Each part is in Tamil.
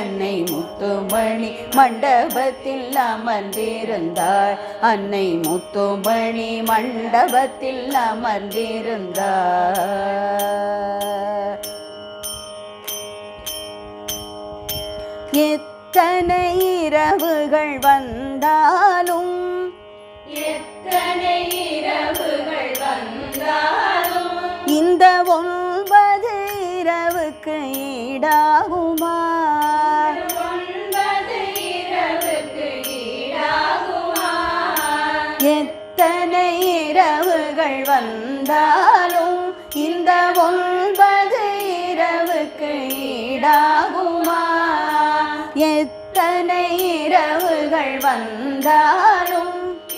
அன்னை முத்துமணி மண்டபத்தில் அமர்ந்திருந்தாள். அன்னை முத்துமணி மண்டபத்தில் அமர்ந்திருந்தாள். எத்தனை இரவுகள் வந்தாலும் எத்தனை இரவுகள் வந்தாலும் இந்த 9 இரவுக்கு ஈடாகுமா? 9 இரவுக்கு ஈடாகுமா? எத்தனை இரவுகள் வந்தாலும் இந்த 9 இரவுக்கு ஈடாகுமா? எத்தனை இரவுகள் வந்தாலும்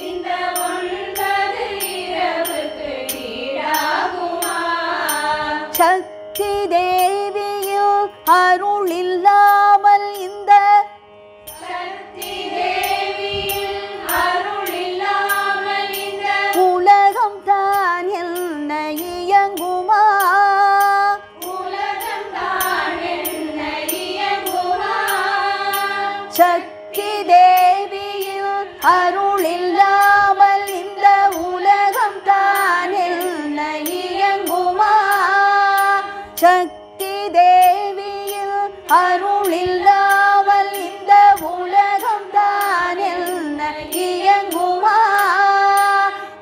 இந்த 9 இரவுக்கு ஈடாகுமா? சக்தி தேவியும் அருள் இல்லாமல் இந்த சக்தி தேவியின் அருள் இல்லாமல் இந்த உலகம் தான் என்ன இயங்குமா? உலகம் தான் என்ன இயங்குமா? சக்தி தேவியின் அருள் இல்லாமல் இந்த உலகம் தான் என்ன இயங்குமா? சக்தி தேவியின் அருள் இல்லாமல் இந்த உலகம் தான் என்ன இயங்குமா?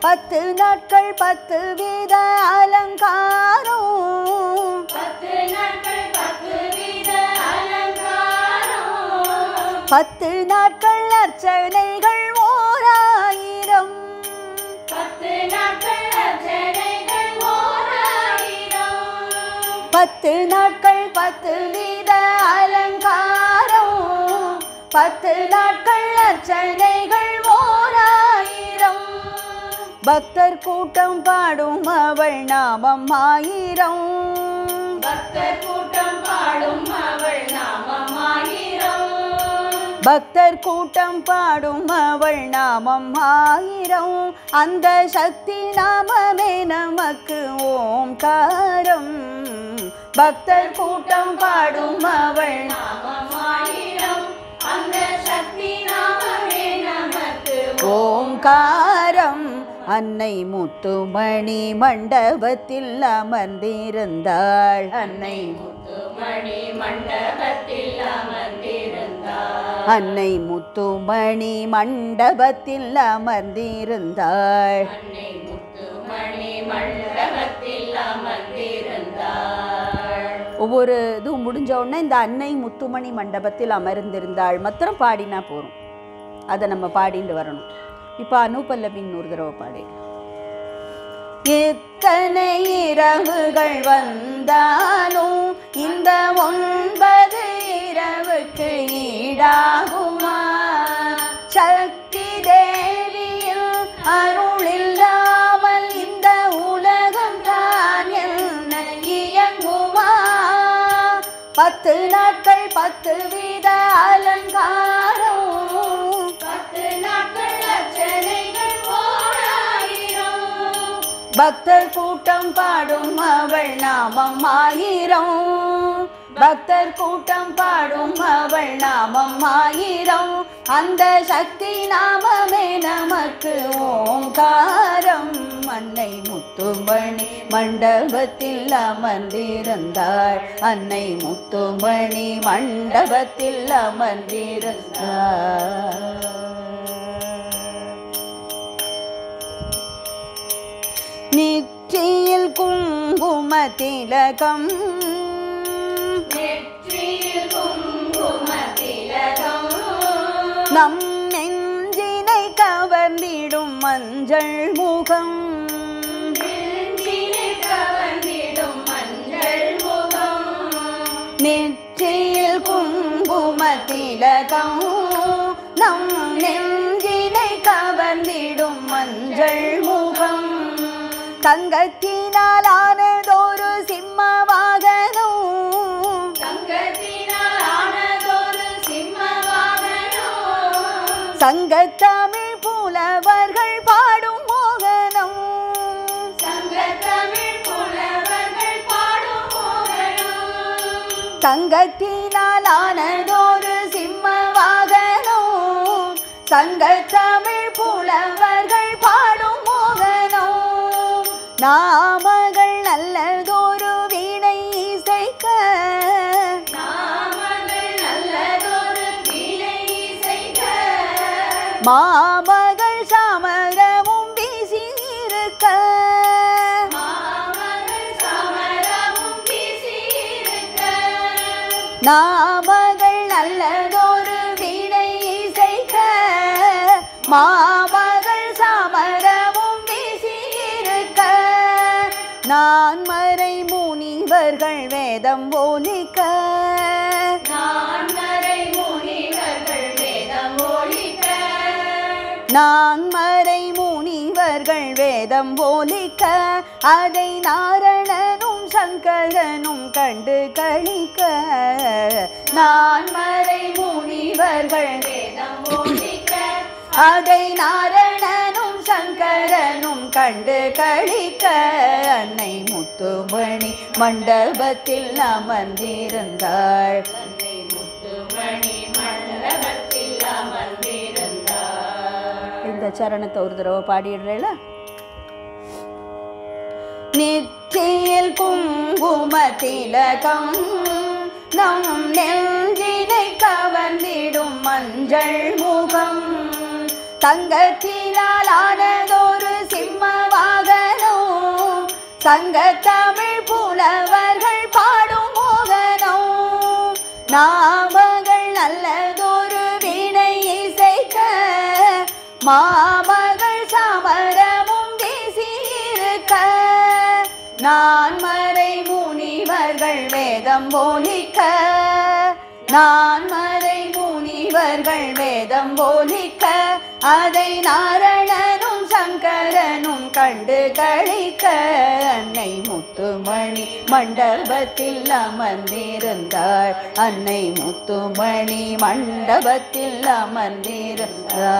10 நாட்கள் 10 வித அலங்காரம் 10 நாட்கள் 10 வித அலங்காரம் 10 நாட்கள் அர்ச்சனைகள் 1000 10 நாட்கள் அர்ச்சனைகள் 1000 10 நாட்கள் 10 வித அலங்காரம் 10 நாட்கள் அர்ச்சனைகள் 1000 பக்தர் கூட்டம் பாடும் அவள் நாமம் 1000 பக்தர் கூட்டம் பாடும் அவள் நாமம் 1000 பக்தர் கூட்டம் பாடும் அவள் நாமம் 1000 அந்த சக்தி நாமமே நமக்கு ஓம்காரம் பக்தர் கூட்டம் பாடும் அவள் நாமம் 1000 அந்த சக்தி நாமமே நமக்கு ஓம்காரம் அன்னை முத்துமணி மண்டபத்தில் அமர்ந்திருந்தாள். அன்னை முத்துமணி மண்டபத்தில் அமர்ந்திருந்தாள். அன்னை முத்துமணி மண்டபத்தில் அமர்ந்திருந்தாள். அன்னை முத்துமணி மண்டபத்தில் அமர்ந்திருந்தாள். ஒவ்வொரு இதுவும் முடிஞ்ச உடனே இந்த அன்னை முத்துமணி மண்டபத்தில் அமர்ந்திருந்தாள் மாத்திரம் பாடினா போறோம். அதை நம்ம பாடிட்டு வரணும். இப்போ அனுபல்லவின் ஒரு தடவை பாடி. எத்தனை இரவுகள் வந்தாலும் இந்த 9 இரவுக்கு ஈடாகுமா? சக்தி தேவியின் அருள் இல்லாமல் இந்த உலகம் தான் என்ன இயங்குமா? 10 நாட்கள் 10 வித அலங்காரம் 10 நாட்கள் அர்ச்சனைகள் 1000 பக்தர் கூட்டம் பாடும் அவள் நாமம் 1000 பக்தர் கூட்டம் பாடும் அவள் நாமம் 1000 அந்த சக்தி நாமமே நமக்கு ஓங்காரம் அன்னை முத்துமணி மண்டபத்தில் அமர்ந்திருந்தாள். அன்னை முத்துமணி மண்டபத்தில் அமர்ந்திருந்தாள். நெற்றியில் குங்கும திலகம் நெற்றியில் குங்கும திலகம் நம் நெஞ்சினை கவர்ந்திடும் மஞ்சள் முகம் நெஞ்சினை கவர்ந்திடும் மஞ்சள் முகம் நெற்றியில் குங்கும திலகம் நம் நெஞ்சினை கவர்ந்திடும் மஞ்சள் முகம் தங்கத்தினால் ஆனதொரு சிம்ம வாகனம் தங்கத்தினால் ஆனதொரு சிம்ம வாகனம் சங்கத்தமிழ் புலவர்கள் பாடும் மோகனம் சங்கத்தமிழ் புலவர்கள் பாடும் மோகனம் தங்கத்தினால் ஆனதொரு மாமகள் சாமரமும் வீசியிருக்க நாமகள் நல்லதொரு வீணை இசைக்க மாமகள் சாமரமும் வீசியிருக்க நான் மறை முனிவர்கள் வேதம் ஒலிக்க நான் மறை முனிவர்கள் வேதம் ஒலிக்க அதை நாரணனும் சங்கரனும் கண்டு களிக்க நான் மறை முனிவர்கள் வேதம் ஒலிக்க அதை நாரணனும் சங்கரனும் கண்டு களிக்க அன்னை முத்துமணி மண்டபத்தில் அமர்ந்திருந்தாள் இந்த சரணத்தை ஒரு தடவை பாடிடுறேல. நெற்றியில் குங்கும திலகம் நம் நெஞ்சினை கவர்ந்திடும் மஞ்சள் முகம் தங்கத்தினால் ஆனதொரு சிம்ம வாகனம் சங்க தமிழ் புலவர்கள் பாடும் மோகனம் நாமகள் நல்லதொரு வீணை இசைக்க மாமகள் சாமரமும் வீசியிருக்க நான் மறை முனிவர்கள் வேதம் ஒலிக்க நான் மறை முனிவர்கள் வேதம் ஒலிக்க அதை நாரணனும் சங்கரனும் கண்டு களிக்க அன்னை முத்துமணி மண்டபத்தில் அமர்ந்திருந்தாள் அன்னை முத்துமணி மண்டபத்தில் அமர்ந்திருந்தாள்.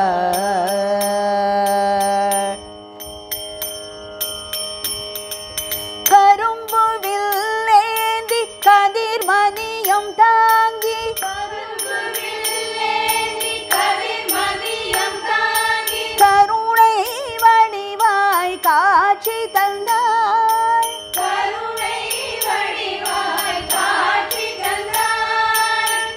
கரும்பு வில்லேந்தி கதிர்மதியம் தாங்கி கருணை வடிவாய் காட்சி தந்தாய்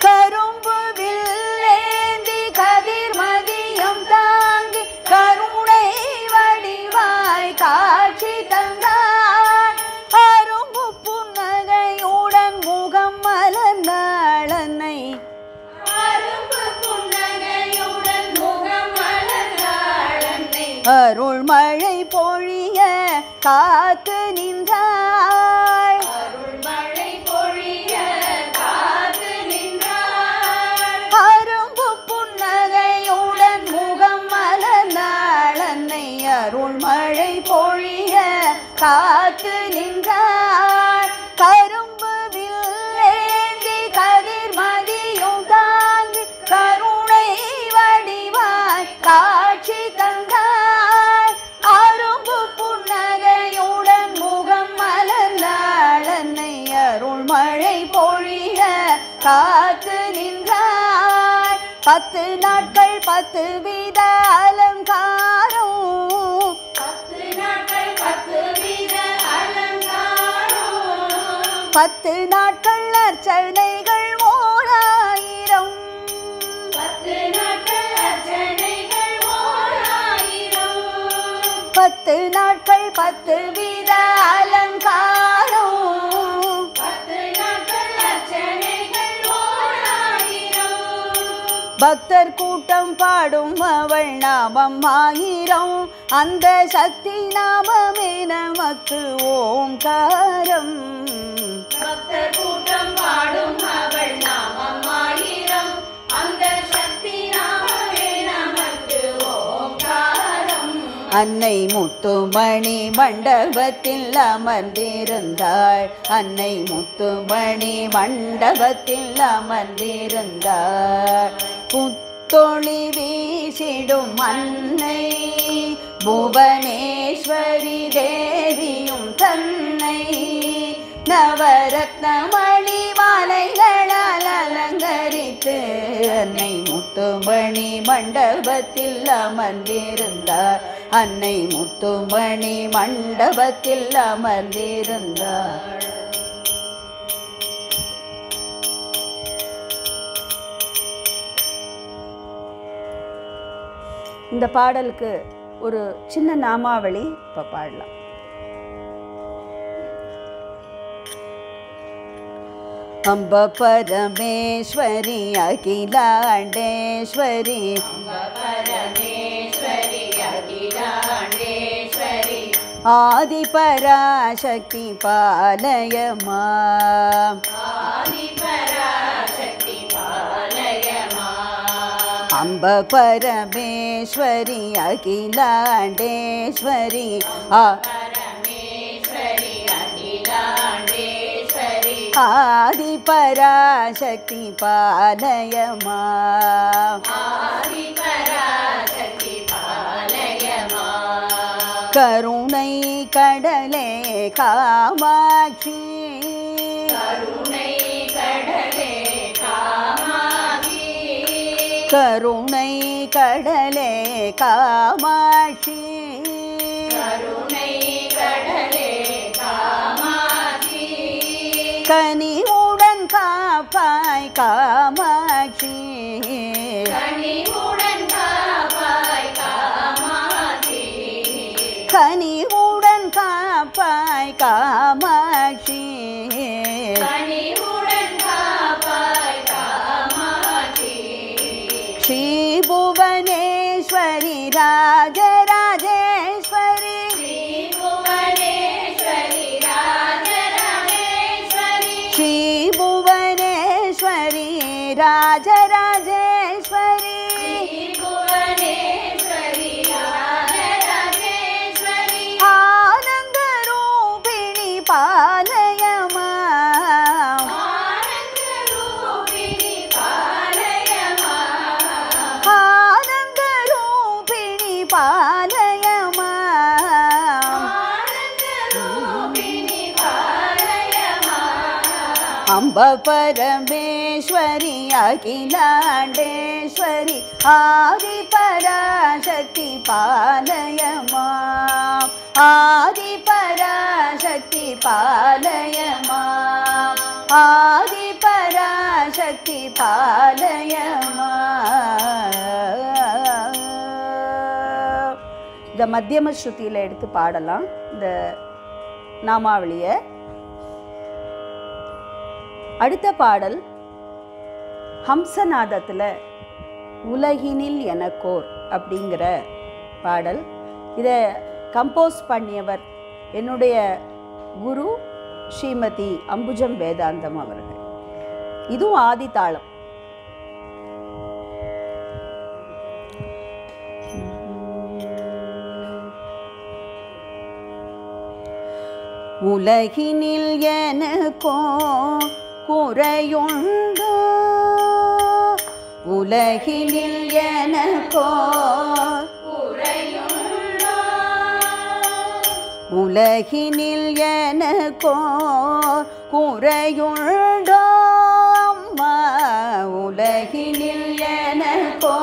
கரும்பு வில்லேந்தி கதிர்மதியம் தாங்கி கருணை வடிவாய் காட்சி தந்தாய் அரும்பு புன்னகையுடன் முகம் மலர்ந்தாள் அன்னை அருள் மழை பொழிய காத்து நின்றாய் அரும்பு புன்னகையுடன் முகம் மலர்ந்தாள் அன்னை அருள் மழை பொழிய காத்து நின்றாய் கரும்பு வில்லேந்தி கதிர்மதியும் தாங்கி கருணை வடிவாய் காட்சி தந்தாய் அரும்பு புன்னகையுடன் முகம் மலர்ந்தாள் அன்னை அருள் மழை பொழிய காத்து நின்றாய் 10 நாட்கள் 10 வித அலங்காரம் 10 நாட்கள் அர்ச்சனைகள் 1000 10 நாட்கள் 10 வித அலங்காரம் பக்தர் கூட்டம் பாடும் அவள் நாமம் 1000 அந்த சக்தி நாமமே நமக்கு ஓங்காரம் பக்தர் கூட்டம் பாடும் அவள் நாமம் 1000 அந்த சக்தி நாமமே நமக்கு ஓங்காரம் அன்னை முத்துமணி மண்டபத்தில் அமர்ந்திருந்தாள் அன்னை முத்துமணி மண்டபத்தில் அமர்ந்திருந்தாள் புத்தொளி வீசிடும் அன்னை புவனேஸ்வரி தேவியும் தன்னை நவரத்ன மணி மாலைகளால் அலங்கரித்து அன்னை முத்துமணி மண்டபத்தில் அமர்ந்திருந்தார் அன்னை முத்துமணி மண்டபத்தில் அமர்ந்திருந்தார். இந்த பாடலுக்கு ஒரு சின்ன நாமாவளி இப்போ பாடலாம். அம்ப பரமேஸ்வரி அகிலாண்டேஸ்வரி, ஆதி பராசக்தி பாலயமா, அம்ப பரமேஸ்வரி அகிலாண்டேஸ்வரி, ஆதி பராசக்தி பாலயமா, கருணை கடலே காமாட்சி, கருணை கடலே காமாட்சி, கனிவுடன் காப்பாய் காமாட்சி, கனிவுடன் காப்பாய் காமாட்சி, ஸ்ரீ புவனேஸ்வரி ராஜராஜேஸ்வரி, ஸ்ரீ புவனேஸ்வரி ராஜராஜேஸ்வரி, ஆனந்த ரூபிணி பாலயமா, ஆனந்த ரூபிணி பாலயமா, அம்ப பரமேஸ்வரி அகிலாண்டேஸ்வரி, ஆதி பராசக்தி பாலயமா, ஆதி பராசக்தி பாலயமா, ஆதி பராசக்தி பாலயமா. இந்த மத்தியம ஸ்ருதியில் எடுத்து பாடலாம் இந்த நாமாவளியை. அடுத்த பாடல் ஹம்சநாதத்தில் உலகினில் எனக்கோர் அப்படிங்கிற பாடல். இதை கம்போஸ் பண்ணியவர் என்னுடைய குரு ஸ்ரீமதி அம்புஜம் வேதாந்தம் அவர்கள். இதுவும் ஆதி தாளம். உலகினில் எனக்கோ குறையுண்டோ, உலகினில் எனக்கோ குறையுண்டோ, உலகினில் எனக்கோ குறையுண்டோ அம்மா, உலகினில் எனக்கோ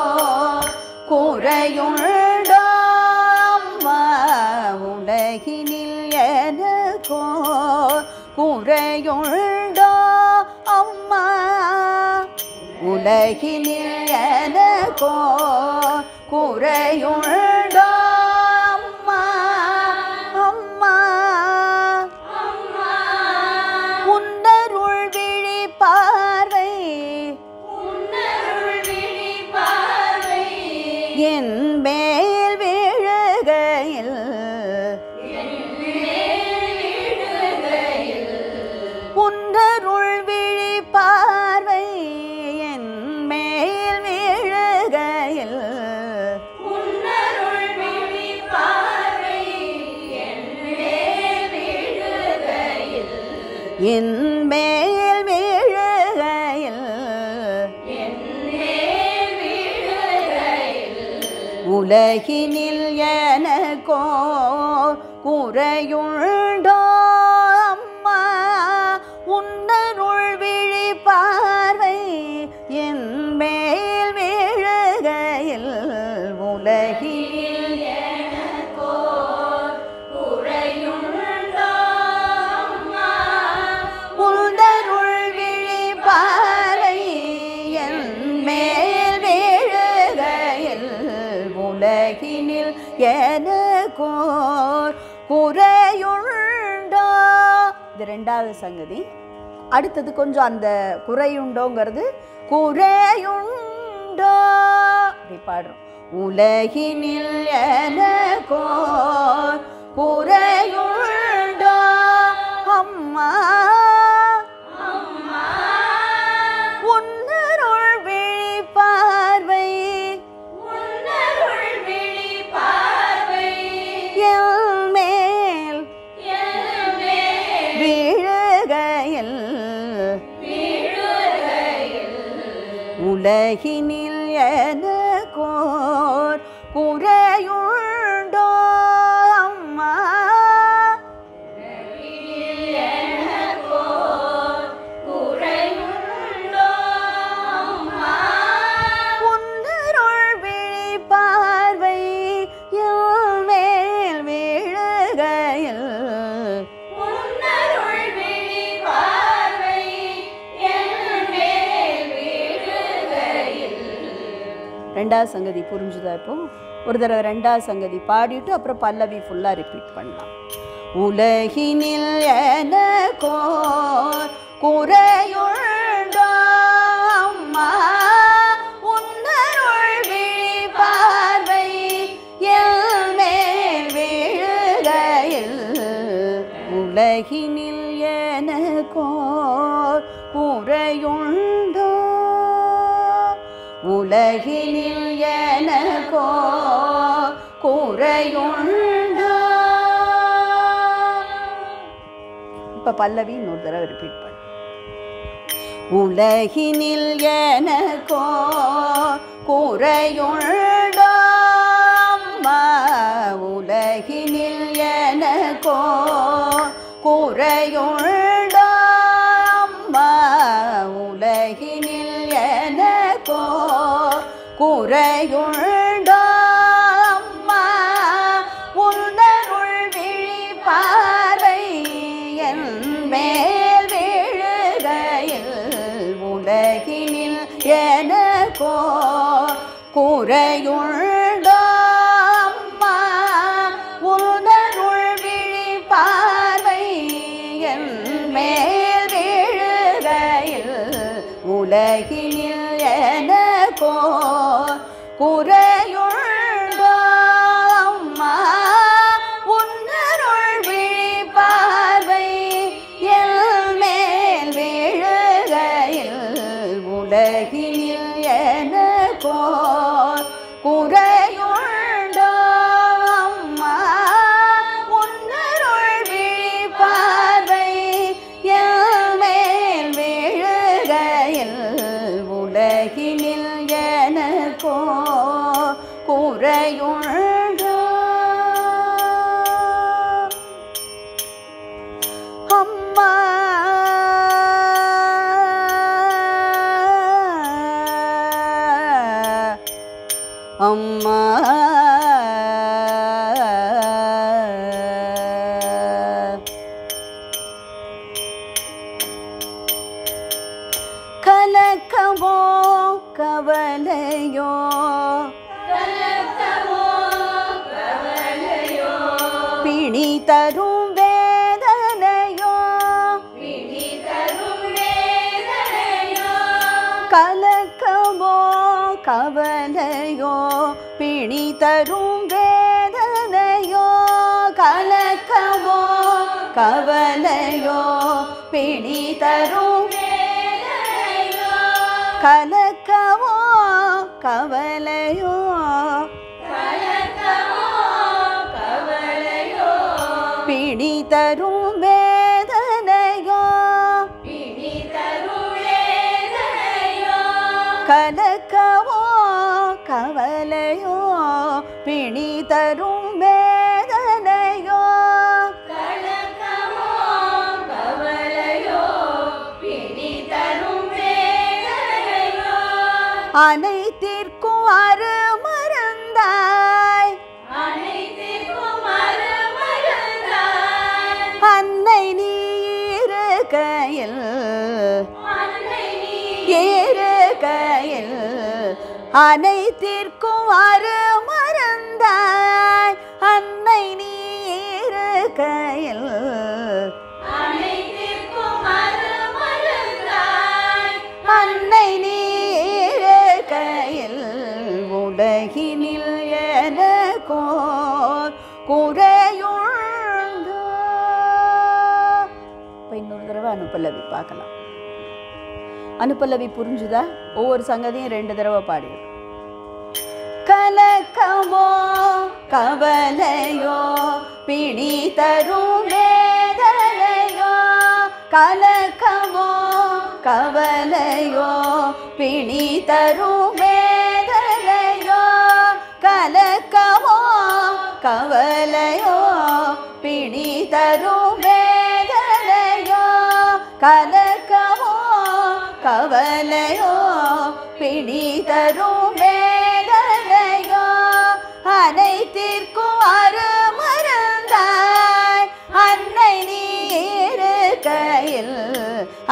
குறையுண்டோ அம்மா, உலகினில் எனக்கோ குறையுண்டோ அம்மா, உலகினில் எனக்கோ குறையுண்டோ அம்மா, அம்மா, உன்னருள் விழி பார்வை, என் மேல் விழுகையில், உன்னருள் விழி பார்வை என் மேல் விழுகையில், என் மேல் விழுகையில், உலகினில் எனக்கோ குறையுண்டோ அம்மா, உன்னருள் விழி பார்வை என் மேல் விழுகையில், உலகினில் எனக்கோ குறையுண்டோ அம்மா, உன்னருள் விழி பார்வை என் மேல் விழுகையில், உலகினில் 2வது சங்கதி. அடுத்தது கொஞ்சம் அந்த குறையுண்டோங்கிறது குறையுண்டோ அப்படி பாடுறோம். உலகினில் எனக்கோர் குறையுண்டோ அம்மா உன்னருள் விழிப்பார்வை என் மேல் விழுகையில் உலகினில் எனக்கோர் குறையுண்டோ அம்மா உன்னருள் விழிப்பார்வை என் மேல் விழுகையில் ரெண்டாவது சங்கதி புரிஞ்சுதா? இப்போ ஒரு தடவை 2வது சங்கதி பாடிட்டு அப்புறம் பல்லவி ஃபுல்லாக ரிப்பீட் பண்ணலாம். உலகினில் எனக்கோர் குறையுண்டோ அம்மா உன்னருள் விழிப்பார்வை என் மேல் விழுகையில் உலகினில் எனக்கோர் குறையுண்டோ உலகினில் எனக்கோர் குறையுண்டோ. இப்ப பல்லவி இன்னொரு தடவை ரிப்பீட் பண்ணு. உலகினில் எனக்கோர் குறையுண்டோ அம்மா உலகினில் எனக்கோர் குறையுண்டோ அம்மா உலகினில் எனக்கோர் குறையுண்டோ அம்மா உன்னருள் விழிப்பார்வை என் மேல் விழுகையில் உலகினில் எனக்கோர் குறையுண்டோ அம்மா உன்னருள் விழிப்பார்வை என் மேல் விழுகையில் உலகினில் எனக்கோர் குறையுண்டோ அம்மா உன்னருள் விழிப்பார்வை என் மேல் விழுகையில் உலகினில் எனக்கோர் குறையுண்டோ அம்மா உன்னருள் விழிப்பார்வை என் மேல் விழுகையில் உலகினில் எனக்கோர் குறையுண்டோ அம்மா அம்மா கலக்கமோ கவலையோ பிணி தரும் வேதனையோ கலக்கமோ கவலையோ பிணி தரும் வேதனையோ கலக்கமோ கவலையோ பிணி தரும் கலக்கமோ கவலையோ பிணி தரும் வேதனையோ கலக்கமோ கவலையோ பிணி தரும் வேதனையோ அனைத்திற்கும் அருமருந்தாய் அன்னை நீ இருக்கையில் இருக்கையில் அனைத்திற்கும் அருமருந்தாய் அன்னை நீ இருக்கையில் அன்னை நீருக்கையில் உலகினில் எனக்கோர் குறையுண்டோ. இப்போ இன்னொரு தடவை அனுப்பல்லவி பார்க்கலாம். அனுப்பல்லவி புரிஞ்சுதா? ஒவ்வொரு சங்கதியும் 2 தடவை பாடிடும். கலக்கமோ கவலையோ பிடி தரும் வேதனையோ, கலக்கமோ கவலையோ பிடி தரும் வேதனையோ, கலக்கமோ கவலையோ பிடி தரும் வேதனையோ, கலக்கமோ கவலையோ பிடி தரும் வேதனையோ, அனைத்திற்கும் அருமருந்தாய் அன்னை நீருக்கையில்,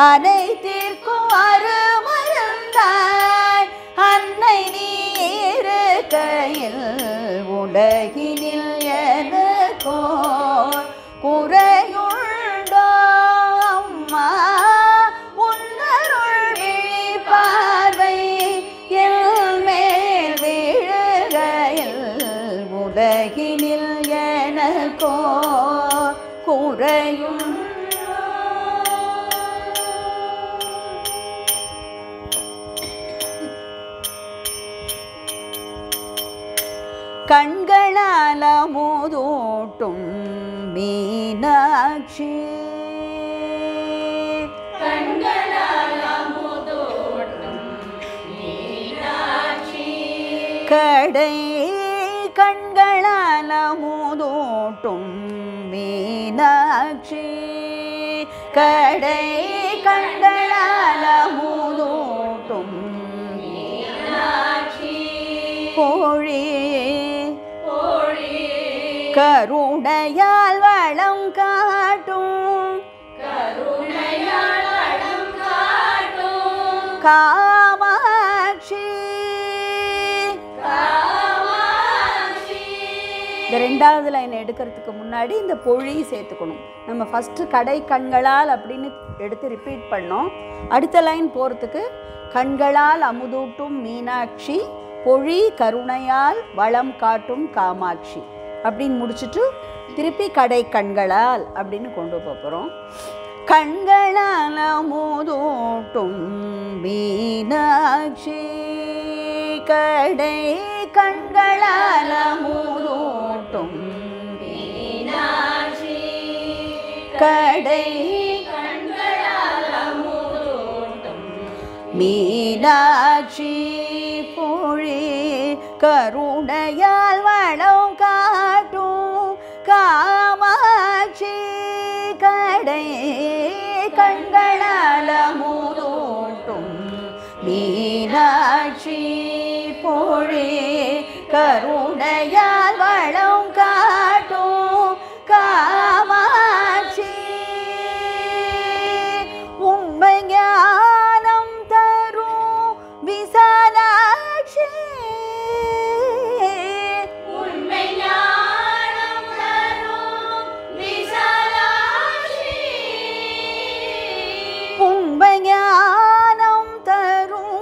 அனைத்திற்கும் அருமருந்தாய் அன்னை நீருக்கையில் உலகினில் எனக்கோர் குறையுண்டோ. அம்மா உன்னருள் விழிப்பார்வை என் மேல் விழுகையில் உலகினில் எனக்கோர் குறையுண்டோ. கண்களால் அமுதூட்டும் மீனாட்சி, கண்களால் அமுதூட்டும் மீனாட்சி, கடை கண்களால் அமுதூட்டும் மீனாட்சி, கடை கண்களால் அமுதூட்டும் மீனாட்சி, கோழி கருணையால் வளம் காட்டும், கருணையால் வளம் காட்டும் காமாட்சி, காமாட்சி. இந்த 2வது லைன் எடுக்கிறதுக்கு முன்னாடி இந்த பொழி சேர்த்துக்கணும். நம்ம ஃபஸ்ட்டு கடை கண்களால் அப்படின்னு எடுத்து ரிப்பீட் பண்ணோம். அடுத்த லைன் போகிறதுக்கு கண்களால் அமுதூட்டும் மீனாட்சி, பொழி கருணையால் வளம் காட்டும் காமாட்சி அப்படின்னு முடிச்சுட்டு திருப்பி கடை கண்களால் அப்படின்னு கொண்டு போகிறோம். கண்களால் அமுதூட்டும் மீனாட்சி, கடை கண்களால் அமுதூட்டும் மீனாட்சி, கடை கண்களால் அமுதூட்டும் மீனாட்சி, பொழி கருணையால் வளம் காட்டும் காமாட்சி, கடை கண்களால் அமுதூட்டும் மீனாட்சி, பொழி கருணையால் வளம் காட்டும் காமாட்சி, உண்மை ஞானம் தரும் விசாலாட்சி, உண்மை ஞானம் தரும் விசாலாட்சி, உண்மை ஞானம் தரும்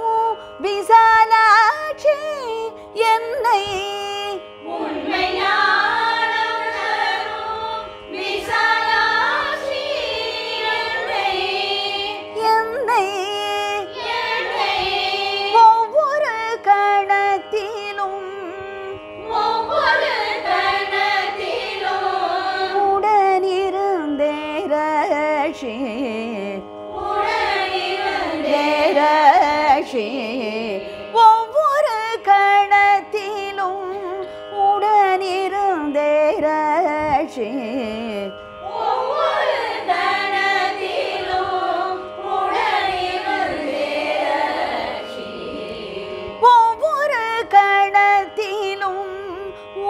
விசாலாட்சி, என்னை உண்மை ஞானம் தரும் விசாலாட்சி, என்னை என்னை ஒவ்வொரு கணத்திலும் ஒவ்வொரு கணத்திலும் உடனிருந்தே ரட்சி, உடனிருந்தே ரட்சி, ஒவ்வொரு கணத்திலும் உடனிருந்தே ரட்சி, ஒவ்வொரு கணத்திலும் உடனிருந்தே ரட்சி, ஒவ்வொரு கணத்திலும்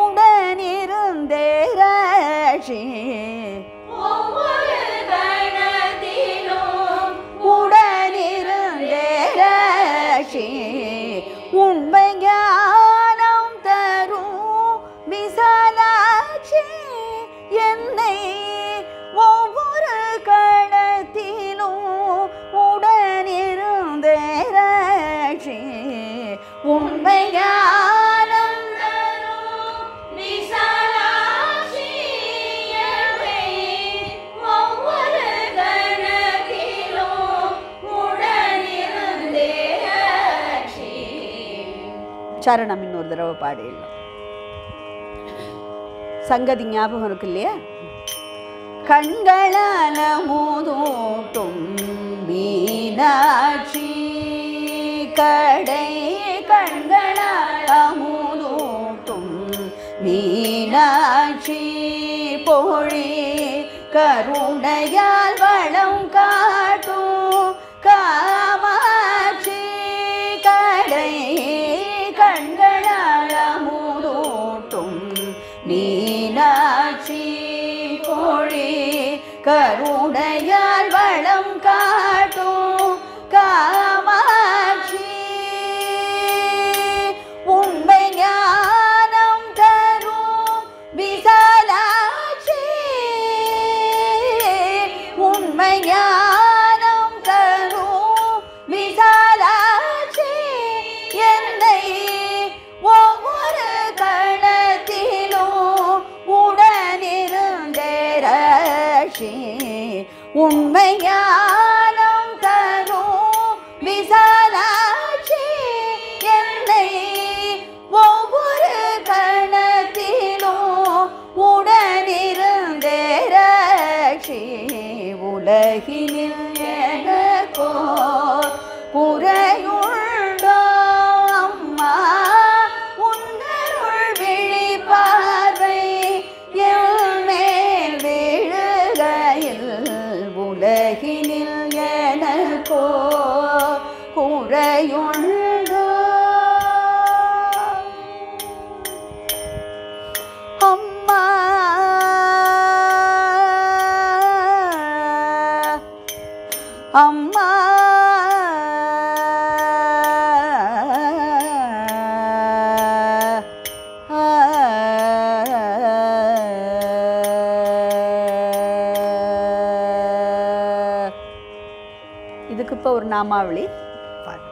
உடனிருந்தே ரட்சி, ஒவ்வொரு கணத்திலும் உடனிருந்தே ரட்சி, உண்மை ஞானம் தரும் விசாலாட்சி, என்னை ஒவ்வொரு கணத்திலும் உடனிருந்தே உண்மை ஞானம் சரணம் இன்னொரு தடவை பாடிடலாம். சங்கதி ஞாபகம் இருக்கு இல்லையா? கண்களால மூதூட்டும் மீனாட்சி கடை கண்களால மூதூட்டும் மீனாட்சி பொழி கருணையால் வளம் காட்டும் காமாட்சி கடை கண்களால் மூதூட்டும் மீனாட்சி பொழி கருணையால் வளம் காட்டும் காமாட்சி உண்மை ஞானம் தரும் விசாலாட்சி உண்மை ஞானம் தரும் விசாலாட்சி என்னை ஒவ்வொரு கணத்திலும் உடனிருந்தேரட்சி உண்மை ஞானம் தரும் விசாலாட்சி என்னை ஒவ்வொரு கணத்திலும் உடனிருந்தேரட்சி உலகினில் எனக்கோ குறையுண்டோ அம்மா உன்னருள் விழிப்பார்வை என் மேல் விழுகையில் உலகினில் எனக்கோ குறையுண்டோ அம்மா அம்மா இதுக்கு இப்போ ஒரு நாமாவளி பாருங்க.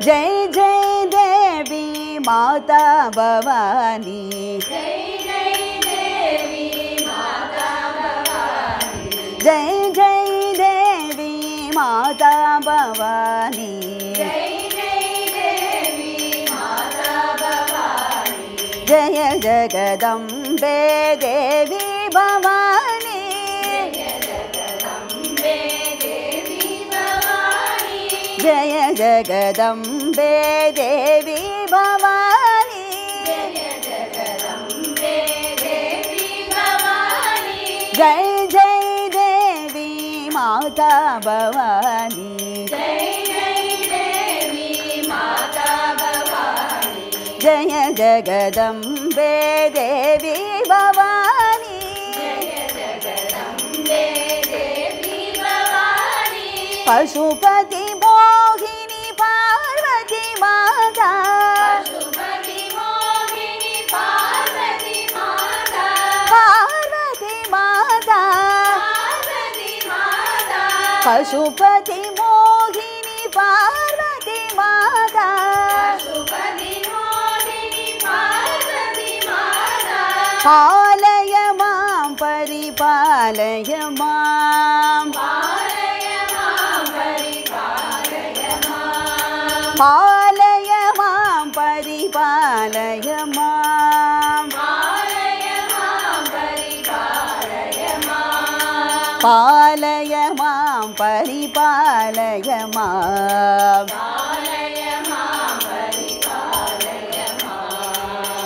जय जय देवी माता भवानी जय जय देवी माता भवानी जय जय देवी माता भवानी जय जय देवी माता भवानी जय जगदम्बे देवी भवानी जय जगदम्बे देवी भवानी जय जगदम्बे देवी भवानी जय जगदम्बे देवी भवानी जय जय देवी माता भवानी जय जय देवी माता भवानी जय जगदम्बे देवी भवानी जय जगदम्बे देवी भवानी पशुपति मोहिनी पार्वती माता पशुपति मोहिनी पार्वती माता पार्वती माता पार्वती माता पशुपति मोहिनी पार्वती माता पशुपति मोहिनी पार्वती माता पालय मां परिपालय मां पालय मां परिपालय मां पालय मां परिपालय मां पालय मां परिपालय मां पालय मां परिपालय मां पालय मां परिपालय मां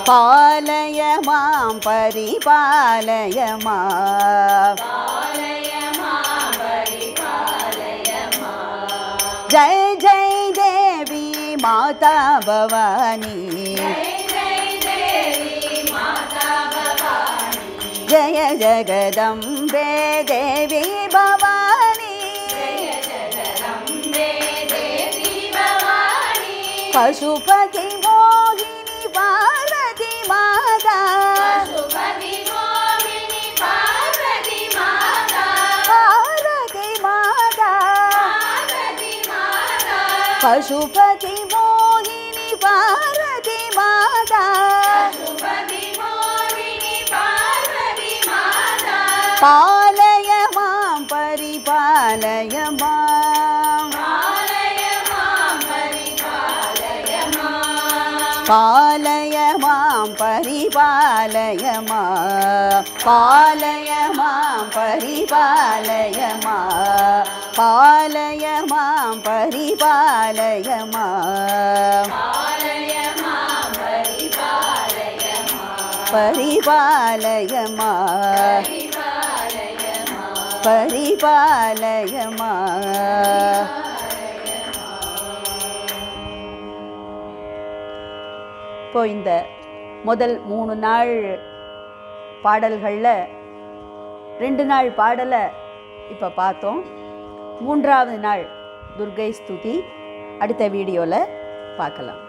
पालय मां परिपालय मां पालय मां परिपालय मां जय जय देवी माता भवानी जय जय देवी माता भवानी जय जगदम्बे देवी भवानी जय जगदम्बे देवी भवानी पशुपति मोहिनी पार्वती माता பசுபதி மோகினி பார்வதி மாதா பசுபதி மோகினி பார்வதி மாதா பாலய மாம் பரிபாலய மாம் பாலய மாம் பரிபாலய மாம் பாலய மாம் பரிபாலய மாம் பாலய மாம் பரிபாலய மாம் பாலய மாம் பரிபாலய மாம் பாலய மாம் பரிபாலய மாம் பரிபாலய மாம் பரிபாலய மாம். இப்போ இந்த முதல் 3 நாள் பாடல்களில் 2 நாள் பாடலை இப்போ பார்த்தோம். 3ஆவது நாள் துர்க்கை ஸ்துதி அடுத்த வீடியோவில் பார்க்கலாம்.